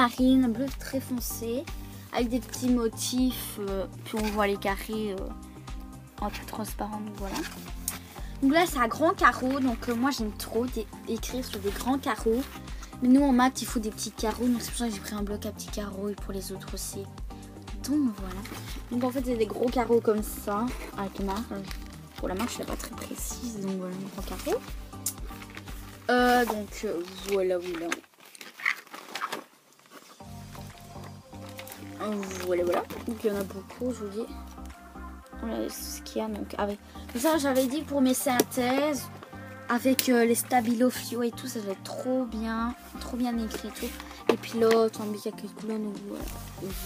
marine, un bleu très foncé, avec des petits motifs, puis on voit les carrés un peu transparents, donc voilà. Donc là c'est à grands carreaux, donc moi j'aime trop écrire sur des grands carreaux. Mais nous en maths il faut des petits carreaux, donc c'est pour ça que j'ai pris un bloc à petits carreaux et pour les autres aussi. Donc voilà. Donc en fait c'est des gros carreaux comme ça, avec une marque. Pour la marque je ne suis pas très précise, donc voilà un grand carreau. Donc voilà. Voilà. Donc il y en a beaucoup, je vous dis. Voilà ce qu'il y a donc avec. Ça j'avais dit pour mes synthèses, avec les stabilo fluo et tout, ça va être trop bien écrit et tout. Et puis l'autre, on met quelques couleurs, donc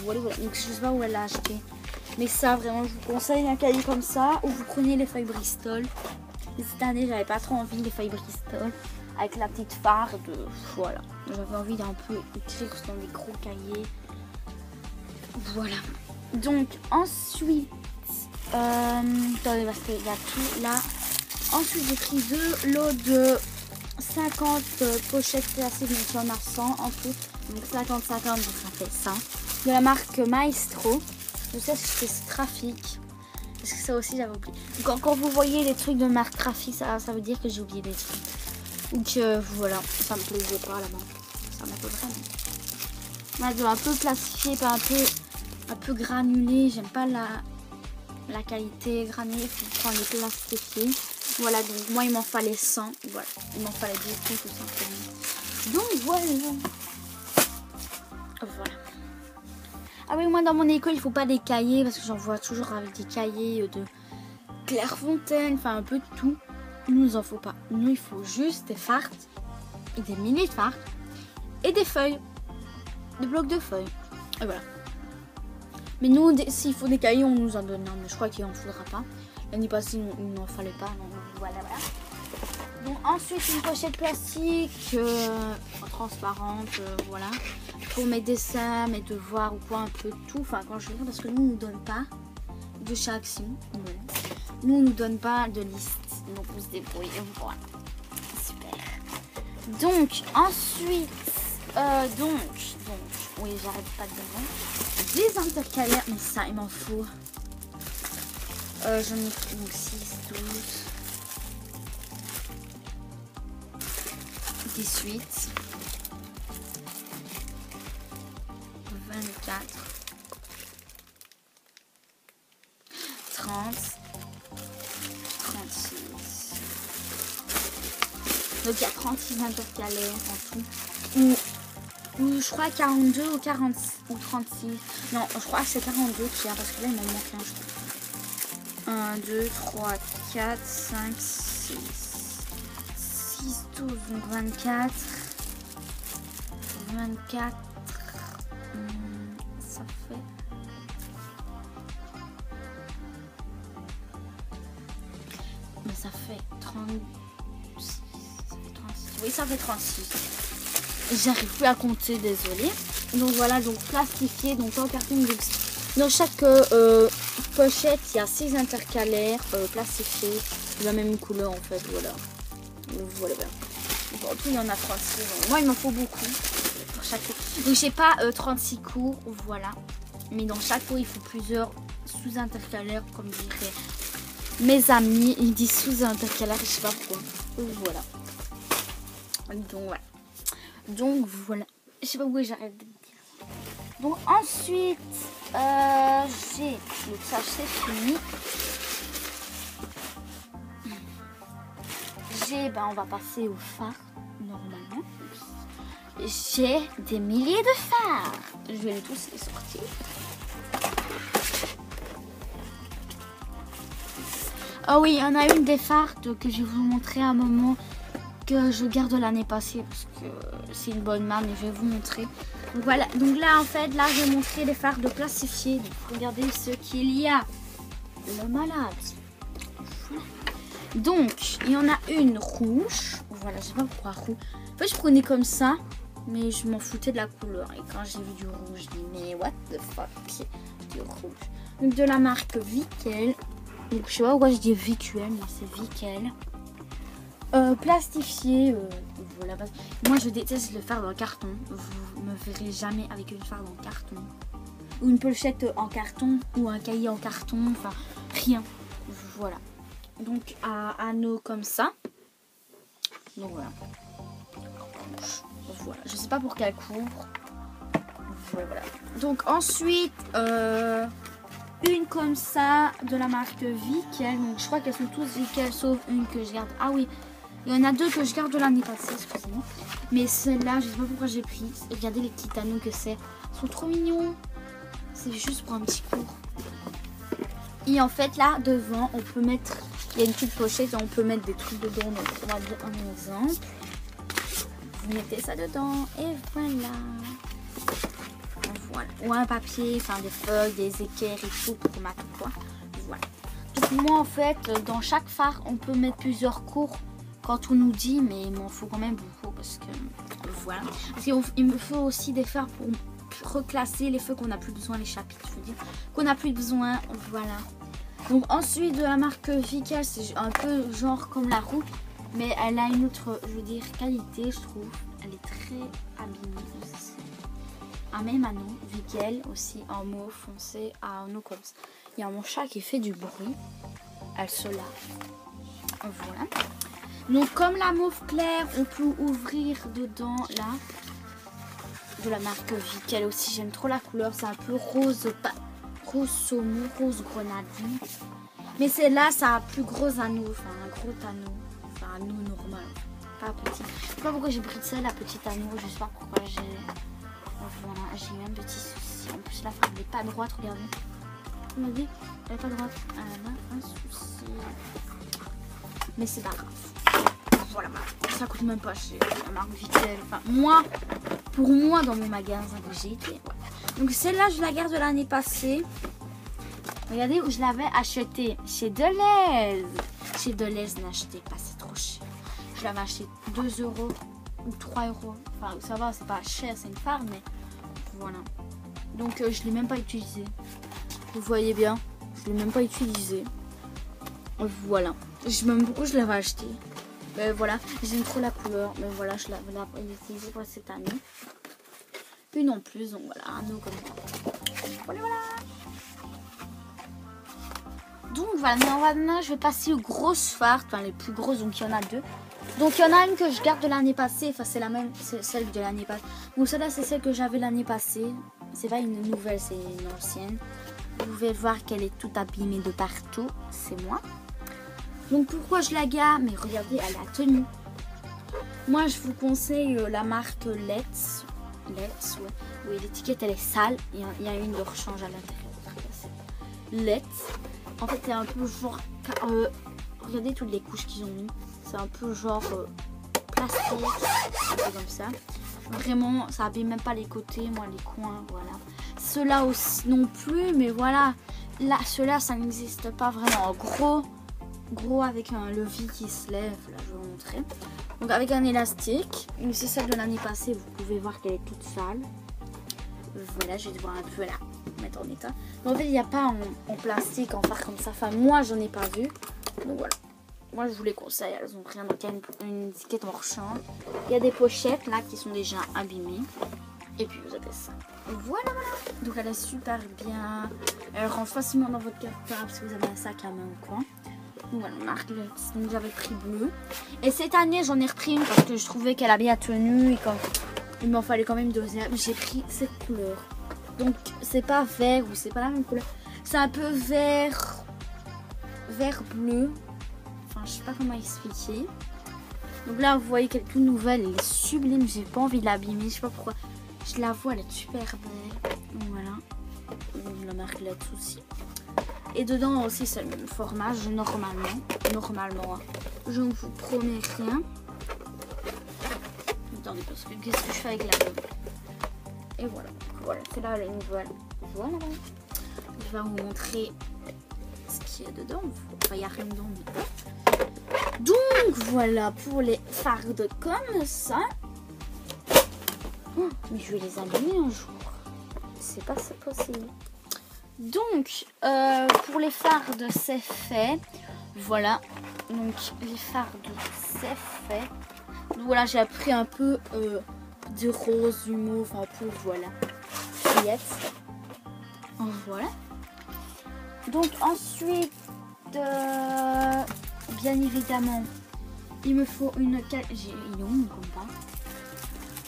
voilà. Donc je sais pas où elle l'a acheté. Mais ça vraiment je vous conseille un cahier comme ça, ou vous prenez les feuilles Bristol. Et cette année j'avais pas trop envie les feuilles Bristol. Avec la petite farde, voilà. J'avais envie d'un peu écrire dans des gros cahiers. Voilà. Donc ensuite, attendez parce qu'il y a tout là. Ensuite j'ai pris 2 lots de 50 pochettes classiques, donc il y en a 100 en tout. Donc 50, donc ça fait 100. De la marque Maestro. Je sais que c'est Trafic. Parce que ça aussi j'avais oublié. Donc quand vous voyez les trucs de marque Trafic, ça veut dire que j'ai oublié des trucs. Donc voilà, ça me plaisait pas là-bas. Ça m'a fait vraiment. Un peu plastifié, pas un peu granulé. J'aime pas la qualité granulée. Il faut prendre les plastifiés. Voilà, donc moi il m'en fallait 100. Voilà, il m'en fallait 10 tout simplement. Donc voilà. Ah oui, moi dans mon école il faut pas des cahiers parce que j'en vois toujours avec des cahiers de Clairefontaine, enfin un peu de tout. Nous, il en faut pas. Nous, il faut juste des fardes et des mini fardes et des feuilles, des blocs de feuilles. Et voilà. Mais nous, s'il faut des cahiers, on nous en donne. Non, mais je crois qu'il en faudra pas. L'année passée, il n'en fallait pas. Donc, voilà. Donc ensuite, une pochette plastique transparente, voilà. Pour mes dessins, mes devoirs ou quoi, un peu tout. Enfin, quand je veux dire, parce que nous, on nous donne pas de chaque signe. Voilà. Nous, on nous donne pas de liste. Donc on se débrouille. Voilà. Super. Donc ensuite, oui, j'arrête pas de dire. Des intercalaires, mais ça, il m'en faut. J'en ai pris donc 6, 12, 18, 24, 30. 36. Donc il y a 36 intercalaires en tout. Ou je crois 42 ou 40 ou 36. Non, je crois que c'est 42 qu'il y a parce que là il m'en manque un, je crois. 1, 2, 3, 4, 5, 6. 6, 12, donc 24. 24. Ça fait. Mais ça fait 36. Oui, ça fait 36. J'arrive plus à compter, désolé. Donc voilà, donc plastifié, donc en carton. Dans chaque pochette, il y a 6 intercalaires plastifiés de la même couleur en fait. Voilà. Donc voilà. Donc, en tout, il y en a 36. Donc, moi, il m'en faut beaucoup pour chaque cours. Donc j'ai pas 36 cours, voilà. Mais dans chaque cours, il faut plusieurs sous-intercalaires, comme dirait mes amis. Ils disent sous-intercalaires, je sais pas pourquoi. Voilà. Donc voilà. Je sais pas où j'arrête de dire. Donc ensuite, j'ai. Donc ça c'est fini. On va passer au phare normalement. J'ai des milliers de phares. Je vais les tous les sortir. Oh oui, il y en a une des fardes que je vais vous montrer à un moment que je garde l'année passée parce que c'est une bonne marque, mais je vais vous montrer. Donc voilà, donc là en fait, là je vais montrer les fardes plastifiées. Donc regardez ce qu'il y a. Le malade. Donc, il y en a une rouge. Voilà, je sais pas pourquoi rouge. En fait, je prenais comme ça, mais je m'en foutais de la couleur. Et quand j'ai vu du rouge, je dis, mais what the fuck, du rouge. Donc, de la marque Vickel. Donc, je sais pas pourquoi je dis Vickel, mais c'est Vickel. Plastifié, Voilà, moi je déteste le fard en carton. Vous me verrez jamais avec une fard en carton. Ou une pochette en carton. Ou un cahier en carton. Enfin, rien. Voilà. Donc, à anneaux comme ça. Donc voilà. Voilà. Je sais pas pour quelle couvre. Voilà. Donc ensuite, une comme ça de la marque Vickel. Donc je crois qu'elles sont toutes Vickel sauf une que je garde. Ah oui, il y en a deux que je garde de l'année passée, excusez-moi. Mais celle-là, je sais pas pourquoi j'ai pris. Regardez les petits anneaux que c'est. Ils sont trop mignons. C'est juste pour un petit cours. Et en fait là, devant, on peut mettre... Il y a une petite pochette et on peut mettre des trucs dedans. Donc on va dire un exemple. Vous mettez ça dedans et voilà. Voilà. Ou un papier, enfin des feuilles, des équerres et tout pour ma tout quoi. Voilà. Donc moi en fait, dans chaque phare, on peut mettre plusieurs cours quand on nous dit, mais il m'en faut quand même beaucoup parce que voilà. Parce qu'il me faut aussi des phares pour reclasser les feux qu'on n'a plus besoin, les chapitres, je veux dire, qu'on n'a plus besoin. Voilà. Donc ensuite de la marque Vickel, c'est un peu genre comme la roue, mais elle a une autre, je veux dire, qualité, je trouve. Elle est très abîmée. Un même anneau, Vickel aussi en mauve foncé à anneau comme ça. Il y a mon chat qui fait du bruit. Elle se lave. Voilà. Donc comme la mauve claire, on peut ouvrir dedans là. De la marque Vickel aussi. J'aime trop la couleur. C'est un peu rose, rose saumon, rose grenadine. Mais celle-là, ça a un plus gros anneau. Enfin un gros anneau. Enfin un anneau normal. Pas petit. Je sais pas pourquoi j'ai pris de ça, la petite anneau. Je sais pas pourquoi j'ai... Voilà, j'ai eu un petit souci. En plus, la femme n'est pas droite, regardez. On m'a dit, elle n'est pas droite. Elle a un souci. Mais c'est pas grave. Voilà, ça coûte même pas cher. La marque Vickel. Enfin, moi, pour moi, dans mon magasin que j'ai été. Ouais. Donc, celle-là, je la garde de l'année passée. Regardez où je l'avais achetée. Chez Deleuze. Chez Deleuze, n'achetez pas, c'est trop cher. Je l'avais acheté 2 € ou 3 €. Enfin, ça va, c'est pas cher, c'est une fard, mais voilà. Donc, je l'ai même pas utilisé. Vous voyez bien, je l'ai même pas utilisé. Voilà. Je m'aime beaucoup, je l'avais acheté. Mais voilà, j'aime trop la couleur. Mais voilà, je l'avais utilisé pour cette année. Une en plus, donc voilà, un anneau comme ça. Voilà, voilà. Donc voilà, maintenant je vais passer aux grosses fards, enfin les plus grosses, donc il y en a deux. Donc il y en a une que je garde de l'année passée, enfin c'est la même, c'est celle de l'année passée. Donc celle-là c'est celle que j'avais l'année passée. C'est pas une nouvelle, c'est une ancienne. Vous pouvez voir qu'elle est toute abîmée de partout, c'est moi. Donc pourquoi je la garde? Mais regardez, elle a tenu. Moi je vous conseille la marque Let's. Let's, ouais. Oui, l'étiquette elle est sale, il y a une de rechange à l'intérieur. Let's. En fait c'est un peu genre... regardez toutes les couches qu'ils ont mis. C'est un peu genre plastique, un peu comme ça. Vraiment, ça abîme même pas les côtés, moi les coins, voilà. Ceux-là aussi non plus, mais voilà. Là, ceux-là, ça n'existe pas vraiment. Gros avec un levier qui se lève. Là, je vais vous montrer. Donc avec un élastique. C'est celle de l'année passée. Vous pouvez voir qu'elle est toute sale. Voilà, je vais devoir un peu la mettre en état. Mais en fait, il n'y a pas en plastique, en phare comme ça. Enfin, moi, j'en ai pas vu. Donc voilà. Moi, je vous les conseille. Elles ont rien. Donc, il y a une étiquette en rechange. Il y a des pochettes là qui sont déjà abîmées. Et puis, vous avez ça. Voilà, voilà. Donc, elle est super bien. Elle rentre facilement dans votre cartable si vous avez un sac à main ou quoi. Donc, voilà, marque Let's. Donc, j'avais pris bleu. Et cette année, j'en ai repris une parce que je trouvais qu'elle a bien tenu. Et quand il m'en fallait quand même deuxième. J'ai pris cette couleur. Donc, c'est pas vert ou c'est pas la même couleur. C'est un peu vert bleu. Enfin, je sais pas comment expliquer. Donc là, vous voyez qu'elle est toute nouvelle. Elle est sublime. J'ai pas envie de l'abîmer. Je sais pas pourquoi. Je la vois, elle est super belle. Donc voilà. La marque Let's aussi. Et dedans aussi, c'est le même format. Normalement, je ne vous promets rien. Attendez, parce que qu'est-ce que je fais avec la robe? Et voilà. Voilà, c'est là la nouvelle. Voilà. Je vais vous montrer ce qu'il y a dedans. Enfin, il n'y a rien dedans. Mais... Donc, voilà pour les fardes comme ça. Oh, mais je vais les abîmer un jour. C'est pas possible. Donc, pour les fardes, c'est fait. Voilà. Donc, les fardes, c'est fait. Donc voilà, j'ai appris un peu de rose, du mauve, un peu, voilà. Fillettes. Voilà. Donc ensuite, bien évidemment, il me faut une... Il est où mon compas?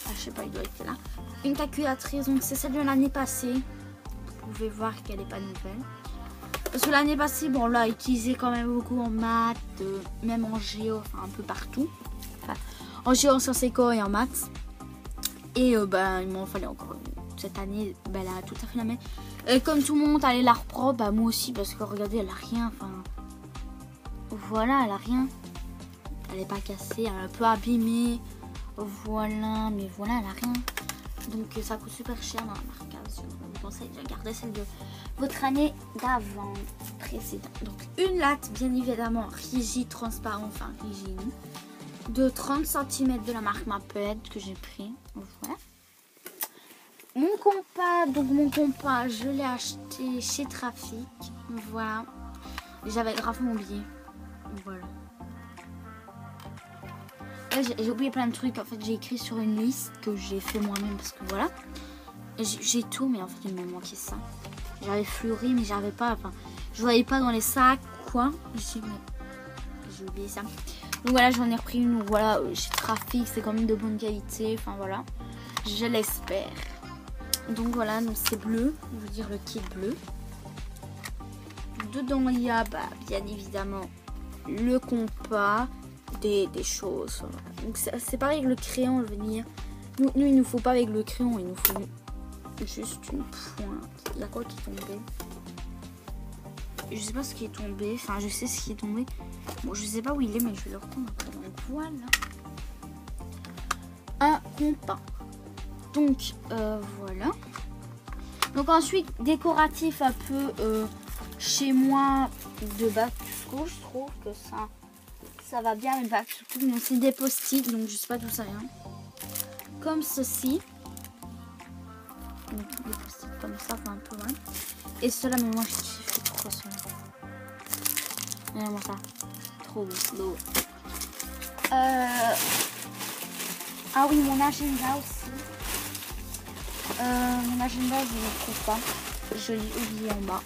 Ah, je sais pas, il doit être là. Une calculatrice, donc c'est celle de l'année passée. Vous pouvez voir qu'elle n'est pas nouvelle. Parce que l'année passée, bon, on l'a utilisé quand même beaucoup en maths, même en géo, enfin un peu partout. Enfin, en géo, en sciences éco et en maths. Et ben, il m'en fallait encore une. Cette année, ben, elle a tout à fait la même. Et comme tout le monde allait la reprendre, bah moi aussi, parce que regardez, elle a rien. Enfin, voilà, elle a rien. Elle n'est pas cassée, elle est un peu abîmée. Voilà, mais voilà, elle a rien. Donc ça coûte super cher dans la marque. Je vous conseille de garder celle de votre année d'avant, précédente. Donc une latte, bien évidemment, rigide, transparent, enfin rigide, de 30 cm de la marque Maped que j'ai pris. Voilà. Mon compas, donc mon compas, je l'ai acheté chez Trafic. Voilà. J'avais grave oublié. Voilà. J'ai oublié plein de trucs. En fait, j'ai écrit sur une liste que j'ai fait moi-même parce que voilà. J'ai tout, mais en fait, il me manquait ça. J'avais fleuri, mais j'avais pas. Enfin, je voyais pas dans les sacs, quoi. J'ai oublié ça. Donc voilà, j'en ai repris une. Voilà, chez Trafic, c'est quand même de bonne qualité. Enfin voilà, je l'espère. Donc voilà, donc c'est bleu. Je veux dire le kit bleu. Dedans, il y a bien évidemment le compas, des choses. Voilà. Donc c'est pareil avec le crayon, je veux dire. Nous, il nous faut pas avec le crayon, il nous faut juste une pointe. Il y a quoi qui est tombé? Je sais pas ce qui est tombé. Enfin, je sais ce qui est tombé. Bon, je sais pas où il est, mais je vais le reprendre après. Donc voilà. Un compas. Donc voilà. Donc ensuite, décoratif un peu chez moi de bac to school. Je trouve que ça va bien avec bac to school. Donc c'est des post-it, donc je sais pas d'où ça vient. Comme ceci. Donc, des post-it comme ça, enfin un peu loin. Et cela, mais moi je kiffe trop ça. Regardez-moi ça. Trop beau. Ah oui, mon agenda aussi. Mon agenda, je ne le trouve pas. Je l'ai oublié en bas.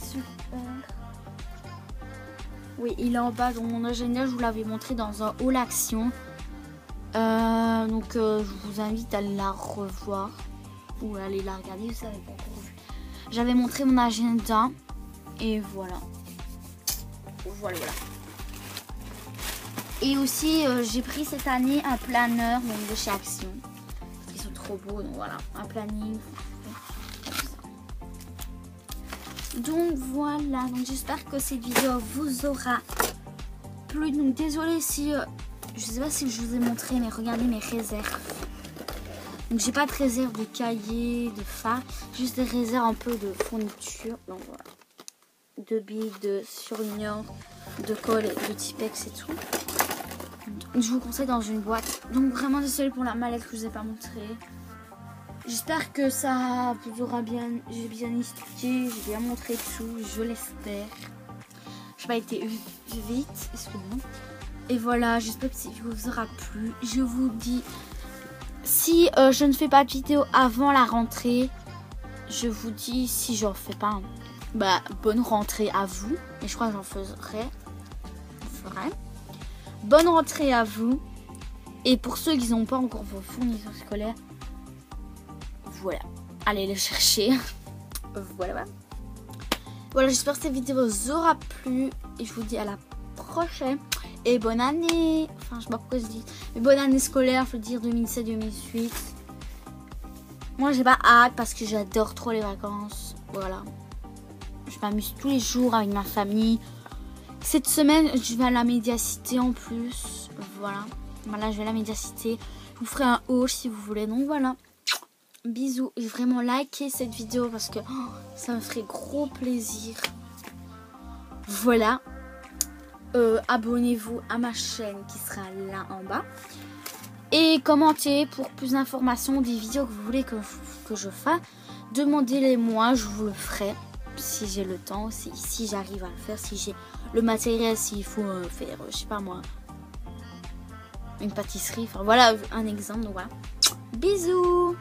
Super. Oui, il est en bas. Donc mon agenda, je vous l'avais montré dans un haul action. Donc je vous invite à la revoir. Ou à aller la regarder, vous savez pas encore vu. J'avais montré mon agenda. Et voilà. Voilà. Et aussi, j'ai pris cette année un planeur donc de chez Action. Parce qu'ils sont trop beaux. Donc voilà, un planning. Donc voilà. Donc j'espère que cette vidéo vous aura plu. Donc désolée si... je sais pas si je vous ai montré, mais regardez mes réserves. Donc j'ai pas de réserve de cahier, de phare. Juste des réserves un peu de fourniture. Donc voilà. De billes, de surlignants, de colle, de Tipex et tout. Je vous conseille dans une boîte. Donc vraiment désolé pour la mallette que je vous ai pas montré. J'espère que ça vous aura bien. J'ai bien expliqué, j'ai bien montré tout, je l'espère. Je n'ai pas été vite, excusez-moi. Et voilà, j'espère que cette vidéo vous aura plu. Je vous dis, si je ne fais pas de vidéo avant la rentrée, je vous dis si j'en fais pas. Bonne rentrée à vous. Et je crois que j'en ferai. Bonne rentrée à vous. Et pour ceux qui n'ont pas encore vos fournitures scolaires, voilà. Allez les chercher. Voilà. Voilà, j'espère que cette vidéo vous aura plu. Et je vous dis à la prochaine. Et bonne année. Enfin, je sais pas pourquoi je dis. Mais bonne année scolaire, faut dire 2007-2008. Moi, j'ai pas hâte parce que j'adore trop les vacances. Voilà. Je m'amuse tous les jours avec ma famille. Cette semaine, je vais à la Médiacité en plus. Voilà. Voilà, je vais à la Médiacité. Je vous ferai un haul si vous voulez. Donc voilà. Bisous. J'ai vraiment liké cette vidéo parce que ça me ferait gros plaisir. Voilà. Abonnez-vous à ma chaîne qui sera là en bas. Et commentez pour plus d'informations des vidéos que vous voulez que je fasse. Demandez-les moi, je vous le ferai. Si j'ai le temps, si j'arrive à le faire, si j'ai le matériel, s'il faut faire, je sais pas moi, une pâtisserie. Enfin voilà un exemple. Donc voilà. Bisous.